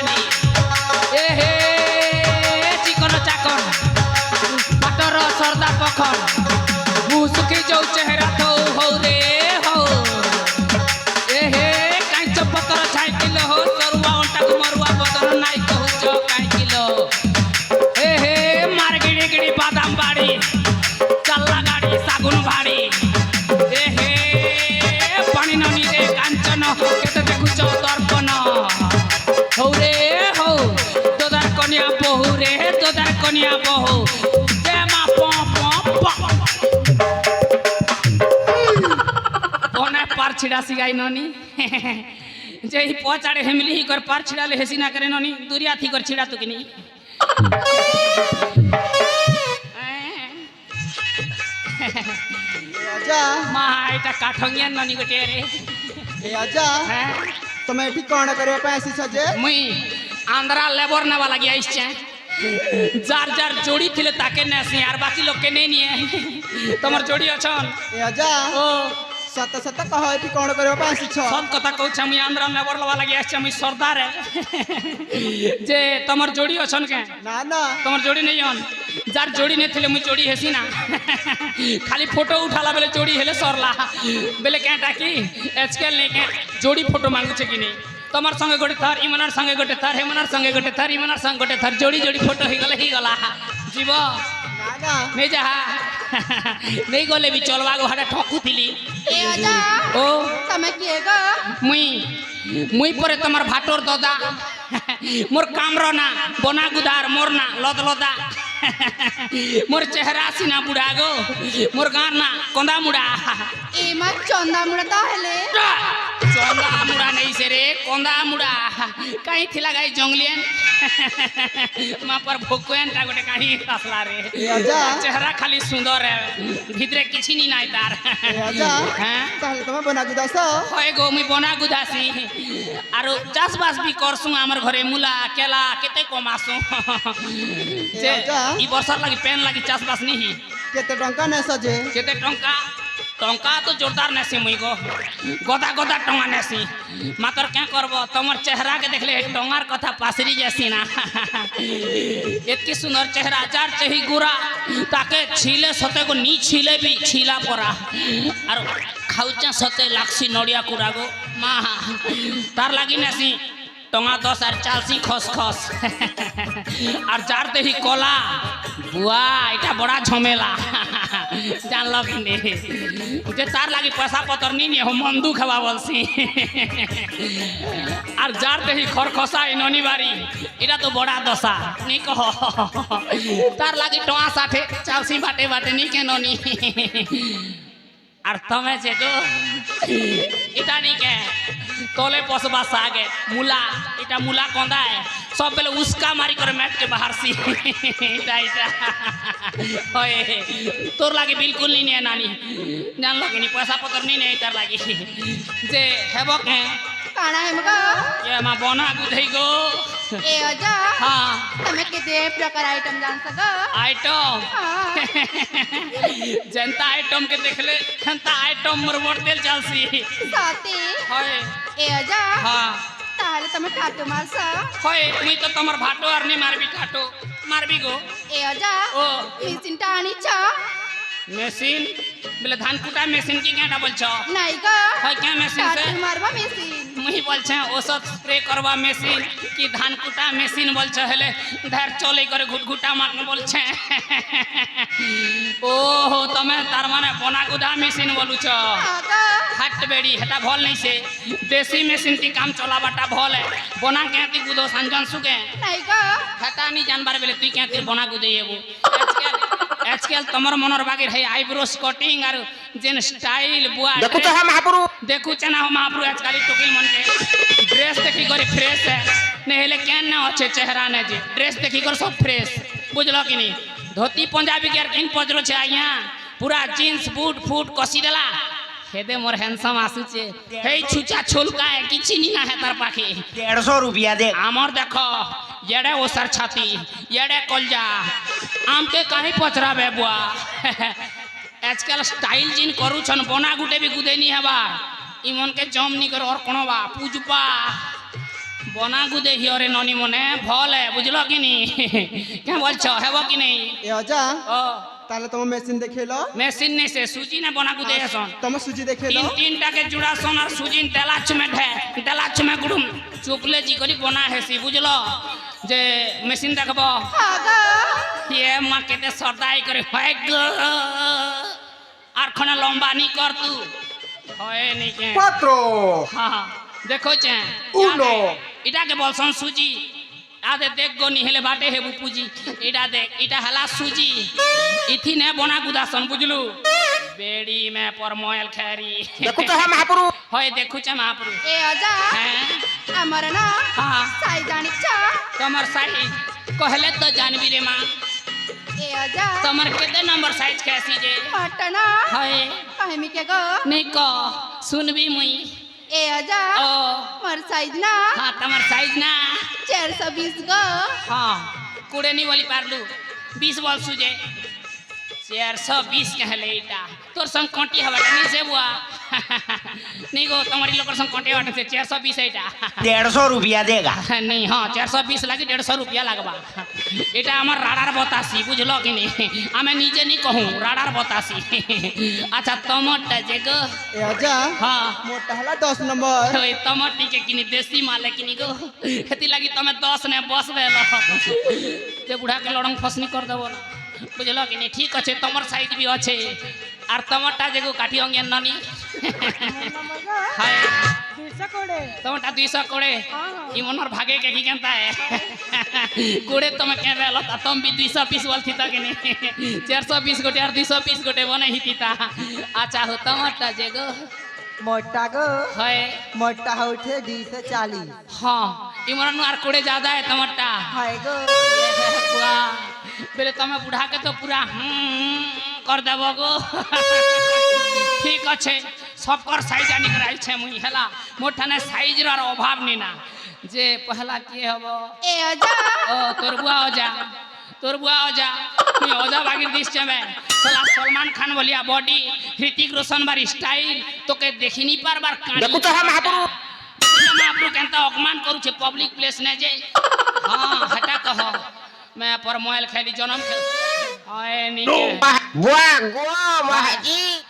जवानी ए हे chicken Chakan water सरदा पखन मुँह सुखी जो चेहरा तो हो रे हो ए हे काई चपतर छाई किलो हो सरुआ ओंटा मरुआ बदन नाई कहू जो काई किलो ए हे मार गिड़ी गिड़ी बादाम बाड़ी चल्ला गाड़ी सागुन भाड़ी ए हे पानी ननी रे कांचन केते देखुछ दर्पण हो रे हो तोदार कन्या बहु रे तोदार कन्या बहु दे मा प प पार छिड़ा सिगाई ननी जे ही पचाड़े हेमली ही कर पार छिड़ा ले हेसी ना करे ननी दुरिया थी कर छिड़ा तो कि नहीं आजा मां एटा काठंगिया ननी गोटे रे ए आजा तमे एठी कोन करे पैसी सजे मुई आंध्रा लेबर ने वाला गया इसचे जार जार जोड़ी थिले ताके नेसी यार बाकी लोग के नहीं निए तमर जोड़ी अछन ए आजा ओ सत सत कह एठी कोन करे पैसी छ सब कथा कहू छ मुई आंध्रा लेबर वाला गया इसचे मुई सरदार है जे तमर जोड़ी अछन के ना ना तमर जोड़ी नहीं हन जार जोड़ी नहीं थिले मुई जोड़ी हेसी ना खाली फोटो उठाला बेले जोड़ी हेले सरला बेले केटा की एचकेल नहीं के जोड़ी फोटो मांगु छ कि नहीं तमर संगे गोटे थर इमनार संगे गोटे थर हेमनार संगे गोटे थर इमनार संगे गोटे थर जोड़ी जोड़ी फोटो ही गला जीव ना ना नहीं जा नहीं गले भी चलवा गो हटा ठोकू थिली ए आजा ओ तमे किए गो मुई मुई परे तमर भाटोर ददा मोर कामरो ना बना गुदार मोर ना लद लदा मोर चेहरा सीना बुढ़ा गो मोर गार ना कंदा मुड़ा ए मा चंदा मुड़ता हेले चंदा मुड़ा नहीं से रे कंदा मुड़ा कहीं थिला गाई जंगलियन मा पर भोकुएन ता गोटे कहीं असला रे आजा चेहरा खाली सुंदर है भीतरे किछि नी नाइ तार आजा हां ताले तमे बना गुदास होय गो मुई बना गुदासी आरो चाष बास भी करसु हमर घरे मूला केला केते कमासु जे ई वर्षर लागि पेन लागि चाष बास नहीं केते टंका ने सजे केते टंका टंका तो जोरदार नेसी मुई गो गदा गदा टंगा नेसी मातर क्या करबो तमर चेहरा के देखले टंगार कथा पासरी जैसी ना एतकी सुंदर चेहरा जार चही गुरा ताके छीले सते को नी छीले भी छीला परा और खाउचा सते लाक्सी नडिया कुरागो मा तार लागि नेसी टंगा 10 और चालसी खस खस और जार ते ही कोला बुआ एटा बड़ा झमेला जान लो कि नहीं जे तार लागी पैसा पतर नहीं हो मन दुख हवा बोलसी और जार ते ही खरखसा इनोनी बारी इरा तो बड़ा दशा नहीं कहो तार लागी टोआ साथे चालसी बाटे बाटे नहीं के नोनी और तमे से तो इटा नहीं के तोले पसबा सागे मूला इटा मूला कंदा है सब बेले उसका मारी कर मैट के बाहर सी इटा इटा होए तोर लागे बिल्कुल नहीं है नानी जान लो कि नहीं पैसा पतर नहीं नहीं तार लागी जे हेबो के काना हेमगा ये मा बना गुधई गो ए आजा हां तमे केते प्रकार आइटम जान सका आइटम जनता आइटम के देखले खंता आइटम मोर मोर तेल चलसी साथे होए ए आजा हां ताले तमे ठाटो मारसा होए मुई तो तमर भाटो और नहीं मारबी ठाटो मारबी गो ए आजा ओ मिसिन टाणी छ मशीन बोले धान कुटा मशीन की क्या बोल छो नहीं गा होय क्या मशीन से मारवा मिसिन मुही बोल छे औषध स्प्रे करवा मशीन की धान कुटा मशीन बोल छे हेले धर चले करे घुटघुटा मारने बोल छे ओहो तमे तार माने बना गुदा मशीन बोलु छ आगा हट बेड़ी हटा भल नहीं से देसी मशीन ती काम चलाबाटा भल है बना के ती गुदो संजन सुके नहीं गा हटा नहीं जानबार बेले तू क्या ती बना गुदे येबो आजकल तमर मनर बागे है आईब्रोस कटिंग और जेन स्टाइल बुआ देखु त हम महापुरु देखु चना हम महापुरु आजकल टोकिल मन के ड्रेस देखी करे फ्रेश है ने हेले केन न अच्छे चेहरा ने जे ड्रेस देखी कर सब फ्रेश बुझलो कि नहीं धोती पंजाबी के किन पजरो छे आइया पूरा जींस बूट फूट कसी देला हेदे मोर हैंडसम आसु छे हे छुचा छुलका है किछि नी ना है तार पाखे 150 रुपया दे आमर देखो येड़े ओसर छाती येड़े कलजा आम के काहे पचराबे बुआ आजकल स्टाइल जिन करू छन बना गुटे भी गुदे नी हबा इमन के जम नी कर और कोनो बा पूजबा বনা গুদে হিয়রে ননি মনে ভলে বুঝলো কি নি কে বলছো হেব কি নেই এ অজা ও তাহলে তোমার মেশিন দেখেল মেশিন নেই সে সুজি না বনা গুদে এসন তোমার সুজি দেখেল তিন তিনটাকে জুড়াছন আর সুজিন তেলাচ মে গুড়ুম চুপলে জি করি বনা হেসি বুঝলো যে মেশিন দেখব হাগা ইয়ে মা কেতে সর্দাই করে হয় গো আর খনে লম্বা নি কর তু হয় নি কে Cuatro. হ্যাঁ দেখো চে Uno. এটাকে বলছন সুজি আদে দেখ গো নি হেলে বাটে হেবু পুজি এটা দেখ এটা হেলা সুজি ইথি নে বনা গুদাসন বুঝলু বেড়ি মে পরময়েল খেরি Escucha a Mahapuru. হয় দেখুছে মহাপুরু এ অজা হ্যাঁ আমার না হ্যাঁ সাই জানিছ তোমার সাইজ कहले तो जानबी रे माँ এ অজা তোমার কেতে नंबर साइज कैसी जे পটনা हाय कहमी के गो नहीं को सुनबी मुई এ অজা ओ मोर साइज ना हाँ तुम्हार साइज ना 420 गो हाँ कुड़े नहीं बोली पारलू 20 बोल सुजे 420 कहले इटा तोर संग कोंटी हवा नहीं से बुआ नहीं गो तुम्हारी लोकर संग कोंटी हवा से 420 इटा 150 देगा. नहीं हाँ 420 लगी 150 रुपया लगवा এটা আমার রাডার বতাসি বুঝলো কি নি আমি নিজে নি কহু রাডার বতাসি আচ্ছা তোমারটা যে গো এ অজা হ্যাঁ মোটা হলা 10 নম্বর ওই তোমার টিকে কিনি দেশি মালে কিনি গো হেতি লাগি তুমি 10 নে বস বেল তে বুড়া কে লড়ং ফসনি কর দেব না বুঝলো কি নি ঠিক আছে তোমার সাইজ বি আছে আর তোমারটা যে গো কাঠি অঙ্গেন ননি হায় 200 কোড়ে তোমারটা 200 কোড়ে ইমনর ভাগে কে কি কেনতা है কোড়ে তুমি কে বেল তা তুমি বি 200 পিস বল থিতা কেনি 420 গোটে আর 220 গোটে বনে হিতিতা আচ্ছা হো তোমারটা যে গো मोटा गो হয় मोटा उठे 240 हाँ इमरन आर कोड़े ज्यादा है टमाटा हाय गो बेले तमे बुढ़ा के तो पूरा कर देब गो ठीक अच्छे सबकर साइज आनी कराई छे मुई हला मोठाने साइज रो अभाव नहीं ना जे पहला के हबो এ অজা ओ तोर बुआ ओजा मुई ओजा बागिर दिस छे मैं साला सलमान खान बोलिया बॉडी ऋतिक रोशन बार स्टाइल तो के देखि नहीं पार बार कानी देखो तो हम महापुरु महापुरु केनता अपमान करू छे पब्लिक प्लेस ने जे हां हटा कह मैं पर मोबाइल खाली जन्म हाय नी के Buang gua Mahaji.